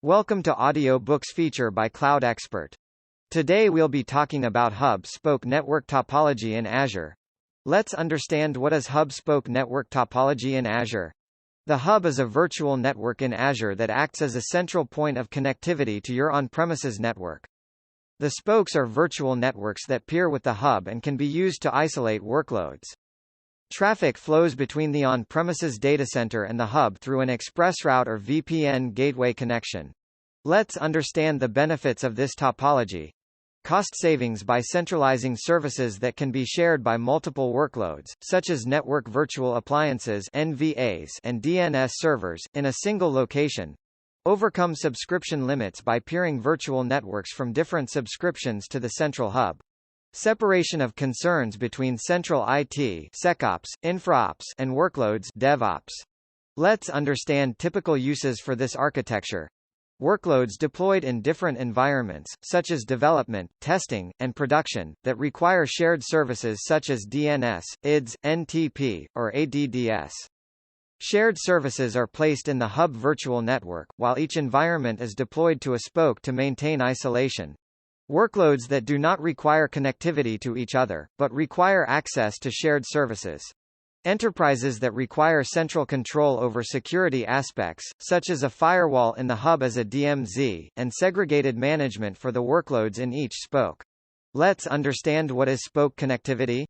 Welcome to Audio Books feature by Cloud Expert. Today we'll be talking about hub-spoke network topology in Azure. Let's understand what is hub-spoke network topology in Azure. The hub is a virtual network in Azure that acts as a central point of connectivity to your on-premises network. The spokes are virtual networks that peer with the hub and can be used to isolate workloads. Traffic flows between the on-premises data center and the hub through an express route or VPN gateway connection. Let's understand the benefits of this topology. Cost savings by centralizing services that can be shared by multiple workloads, such as network virtual appliances (NVAs) and DNS servers, in a single location. Overcome subscription limits by peering virtual networks from different subscriptions to the central hub. Separation of concerns between central IT (SecOps, InfraOps) and workloads (DevOps). Let's understand typical uses for this architecture. Workloads deployed in different environments, such as development, testing, and production, that require shared services such as DNS, IDS, NTP, or ADDS. Shared services are placed in the hub virtual network, while each environment is deployed to a spoke to maintain isolation. Workloads that do not require connectivity to each other, but require access to shared services. Enterprises that require central control over security aspects, such as a firewall in the hub as a DMZ, and segregated management for the workloads in each spoke. Let's understand what is spoke connectivity.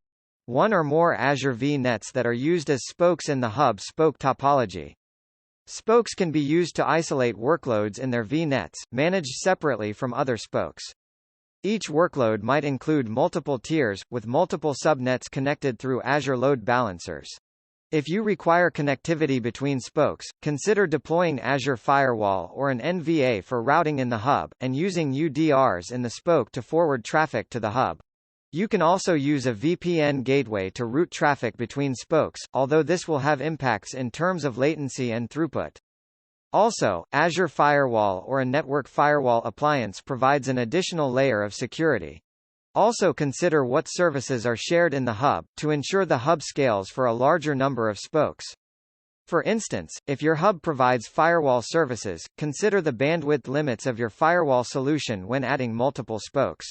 One or more Azure VNets that are used as spokes in the hub-spoke topology. Spokes can be used to isolate workloads in their VNets, managed separately from other spokes. Each workload might include multiple tiers, with multiple subnets connected through Azure load balancers. If you require connectivity between spokes, consider deploying Azure Firewall or an NVA for routing in the hub, and using UDRs in the spoke to forward traffic to the hub. You can also use a VPN gateway to route traffic between spokes, although this will have impacts in terms of latency and throughput. Also, Azure Firewall or a network firewall appliance provides an additional layer of security. Also consider what services are shared in the hub, to ensure the hub scales for a larger number of spokes. For instance, if your hub provides firewall services, consider the bandwidth limits of your firewall solution when adding multiple spokes.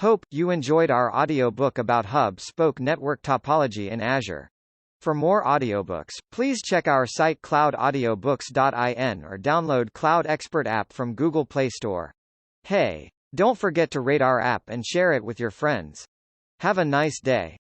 Hope you enjoyed our audiobook about hub-spoke network topology in Azure. For more audiobooks, please check our site cloudaudiobooks.in or download Cloud Expert app from Google Play Store. Hey, don't forget to rate our app and share it with your friends. Have a nice day.